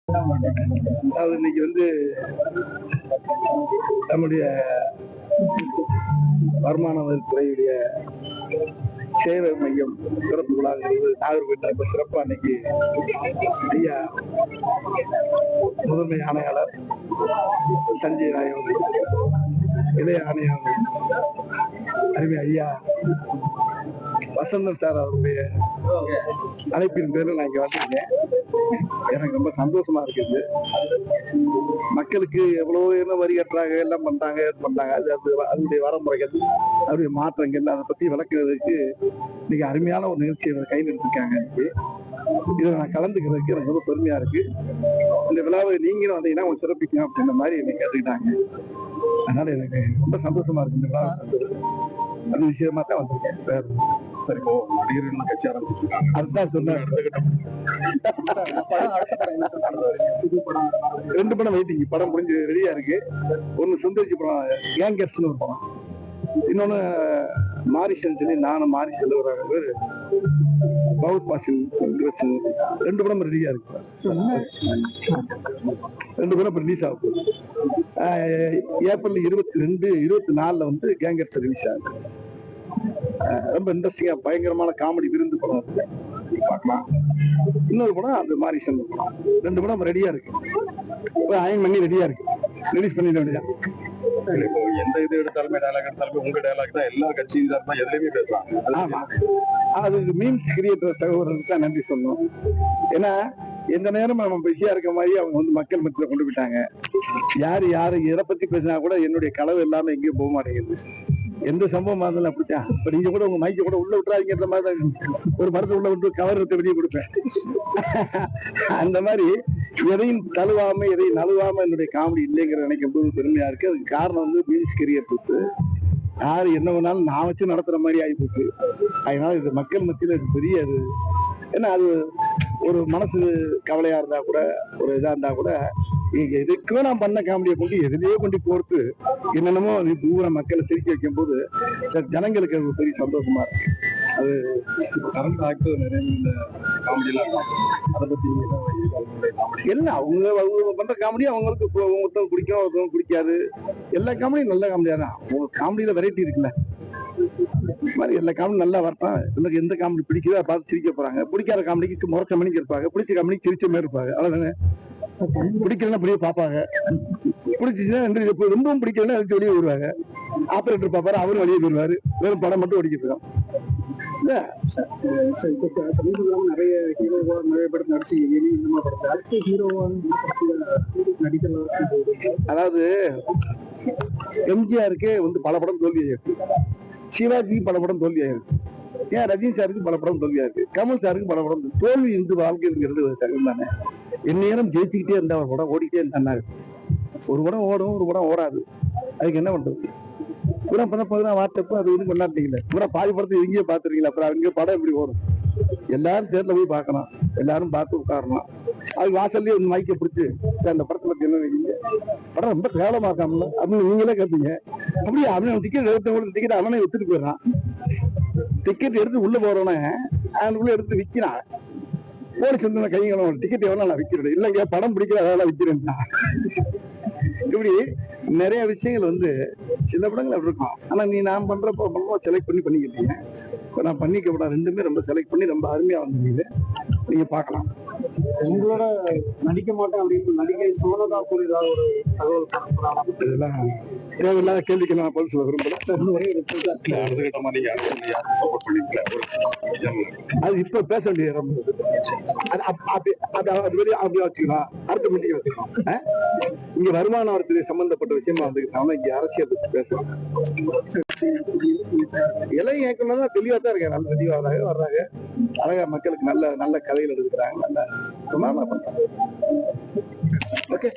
அதாவது இன்னைக்கு வந்து நம்முடைய வருமான வரித்துறையுடைய சேவை மையம் சிறப்பு விழாங்கிறது நாகர்கோவில் இப்ப சிறப்பா அன்னைக்கு ஐயா முதன்மை ஆணையாளர் சஞ்சய் ராய் இளைய ஆணையாளர் அருமை ஐயா வசந்தன் சார் அவருடைய அழைப்பின் பேரில் நான் இங்க வந்திருக்கேன். எனக்கு ரொம்ப சந்தோஷமா இருக்குது. மக்களுக்கு எவ்வளவு என்ன வரி கட்டுறாங்க, எல்லாம் பண்றாங்க, அதனுடைய வரமுறைகள், அதனுடைய மாற்றங்கள், அதை பத்தி விளக்குறதுக்கு இன்னைக்கு அருமையான ஒரு நிகழ்ச்சியை கையில் எடுத்திருக்காங்க. இதில் நான் கலந்துக்கிறதுக்கு எனக்கு ரொம்ப பெருமையா இருக்கு. இந்த விழாவை நீங்களும் வந்தீங்கன்னா கொஞ்சம் சிறப்பிக்கும் அப்படின்ற மாதிரி என்னை கேட்டுக்கிட்டாங்க. அதனால எனக்கு ரொம்ப சந்தோஷமா இருக்கு. இந்த விழா அந்த விஷயமா தான் வந்திருக்கேன். வேற சரி, நடிகர்கள் கட்சி ஆரம்பிச்சிருக்காங்க. அதுதான் சொன்னேன். 2 படம் வெயிட்டிங். படம் முடிஞ்சு ரெடியா இருக்கு. ஒன்னு சுந்தரிச்சி படம் கேங்கர்ஸ்னு ஒரு படம், இன்னொன்னு மாரிஷன் சொல்லி நானும் மாரிஷன் ஒரு பவுத் பாஷன் 2 படம் ரெடியா இருக்கு. 2 படம் ரிலீஸ் ஆகும். ஏப்ரல் 22, 24 வந்து கேங்கர்ஸ் ரிலீஸ் ஆகுது. ரொம்ப இன்ட்ரெஸ்டிங்கா பயங்கரமான காமெடி விருந்து படம் பார்க்கலாம். இன்னொரு படம் அந்த மாரிஷன் படம். 2 படம் ரெடியா இருக்கு. அயன் பண்ணி ரெடியா இருக்கு. ரிலீஸ் பண்ணிட வேண்டியதான். எந்த இது எடுத்தாலுமே டயலாக் எடுத்தாலுமே உங்க டயலாக் தான் எல்லா கட்சியும் எதுலையுமே பேசுறாங்க. ஆமா, அது மீம்ஸ் கிரியேட்டர் சகோதரருக்கு தான் நன்றி சொல்லணும். ஏன்னா எந்த நேரம் நம்ம பிஸியா இருக்க மாதிரி அவங்க வந்து மக்கள் மத்தியில கொண்டு போயிட்டாங்க. யாரு எதை பத்தி பேசினா கூட என்னுடைய கனவு எல்லாமே எங்கேயும் போக மாட்டேங்குது. எந்த சம்பவம் இருந்தாலும் அப்படித்தான். இப்ப நீங்க கூட உங்க மைக்க கூட உள்ள விட்டுறாங்கிற மாதிரி தான் ஒரு மரத்தை உள்ள விட்டு கவர் எடுத்து வெளியே கொடுப்பேன். அந்த மாதிரி எதையும் தழுவாம எதையும் நழுவாம என்னுடைய காமெடி இல்லைங்கிற நினைக்கும் போது பெருமையா இருக்கு. அதுக்கு காரணம் வந்து மீன்ஸ் கிரியேட்டர்ஸ். யாரு என்ன வேணாலும் நான் வச்சு நடத்துற மாதிரி ஆகிப்போச்சு. அதனால இது மக்கள் மத்தியில இது பெரிய அது ஏன்னா அது ஒரு மனசு கவலையா இருந்தா கூட, ஒரு இதா இருந்தா கூட, நீங்க எதுக்குமே நான் பண்ண காமெடியை கொண்டு எதுலயே கொண்டு போட்டு என்னென்னமோ தூர மக்களை சிரிக்க வைக்கும் போது ஜனங்களுக்கு அது பெரிய சந்தோஷமா இருக்கு. அது கரண்ட் ஆக்டர் நிறைய காமெடியெல்லாம் அதை பத்தி எல்லாம் அவங்க பண்ற காமெடி அவங்களுக்கு ஒருத்தவங்க பிடிக்கும், ஒருத்தவங்க பிடிக்காது. எல்லா காமெடியும் நல்ல காமெடியா தான். உங்க காமெடியில வெரைட்டி இருக்குல்ல, மாதிரி எல்லா காமெடி நல்லா வரட்டும். எனக்கு எந்த காமெடி பிடிக்குதோ அதை பார்த்து சிரிக்க போறாங்க. பிடிக்காத காமெடிக்கு முறைச்ச மணிக்கு இருப்பாங்க, பிடிச்ச காமெடிக்கு சிரிச்ச மாதிரி இருப்பாங்க. அவ்வளவுதானே. பிடிக்கலன்னா அப்படியே பார்ப்பாங்க, பிடிச்சிச்சுன்னா ரொம்பவும் பிடிக்கலன்னா அதுக்கு வெளியே வருவாங்க. ஆபரேட்டர் பார்ப்பாரு, அவரும் வெளியே போயிருவாரு. வெறும் படம் மட்டும் ஓடிக்கிட்டு இருக்கோம். நிறைய ஹீரோவா நிறைய படம் நடிச்சு அடுத்த ஹீரோவா நடிக்கலாம். அதாவது எம்ஜிஆருக்கு வந்து பல படம் தோல்வியாயிருக்கு, சிவாஜி பல படம் தோல்வியாயிருக்கு, ஏன் ரஜினி சாருக்கு பல படம் தோல்வியாயிருக்கு, கமல் சாருக்கு பல படம் தோல்வி இருந்து வாழ்க்கைங்கிறது தகவல் தானே. எந்நேரம் ஜெயிச்சுக்கிட்டே இருந்தா ஒரு படம் ஓடிக்கிட்டே இருந்தா ஒரு படம் ஓடும், ஒரு படம் ஓடாது. அதுக்கு என்ன பண்றது? பூரா பார்த்தா வாட்ஸ்அப் அது இது கொண்டாட்டீங்களே, பூரா பாதி படத்தை இங்கேயே பாத்துருக்கீங்களா? அப்புறம் அவங்க படம் எப்படி ஓடும்? எல்லாரும் தேர்ல போய் பார்க்கணும், எல்லாரும் பார்த்து உட்காரணும். அது வாசல்லே ஒரு மைக்க பிடிச்சு அந்த படத்தை பத்தி என்ன நினைக்கிறீங்க, படம் ரொம்ப கேவலமாக்காமல அப்படின்னு நீங்களே கேட்பீங்க. அப்படியே அவன் டிக்கெட் எடுத்தவங்களுக்கு டிக்கெட் அவனே வித்துட்டு போயிடறான். டிக்கெட் எடுத்து உள்ள போறவனே அவனுக்குள்ள எடுத்து விற்கிறான். போலீஸ் வந்து கைங்களும் டிக்கெட் எவ்வளவு நான் விற்கிறேன் இல்லைங்க, படம் பிடிக்கிற அதெல்லாம் விற்கிறேன். இப்படி நிறைய விஷயங்கள் வந்து சில படங்கள் அப்படி இருக்கும். ஆனா நான் பண்றப்ப செலக்ட் பண்ணிக்கிட்டீங்க. இப்போ நான் பண்ணிக்கப்பட 2மே ரொம்ப செலக்ட் பண்ணி ரொம்ப அருமையா வந்து நீங்க பார்க்கலாம். உங்களோட நடிக்க மாட்டேன் அப்படின்னு நடிகை சோனதா புரிதா ஒரு தகவல் இதெல்லாம் தேவையில்லாத கேள்விக்கு நான் பதில் சொல்ல விரும்பல. அது இப்ப பேச வேண்டிய அப்படி வச்சுக்கலாம். அடுத்த மீட்டிங் வச்சுக்கலாம். இங்க வருமான வரித்துறை சம்பந்தப்பட்ட விஷயமா வந்துக்கிட்டாங்க. இங்க அரசியல் பத்தி பேசுறாங்க. இளைய இயக்குனர் தான் தெளிவா தான் இருக்காங்க. நல்ல தெளிவா வர்றாங்க. அழகா மக்களுக்கு நல்ல நல்ல கதைகள் எடுக்கிறாங்க. நல்ல பண்றாங்க. ஓகே.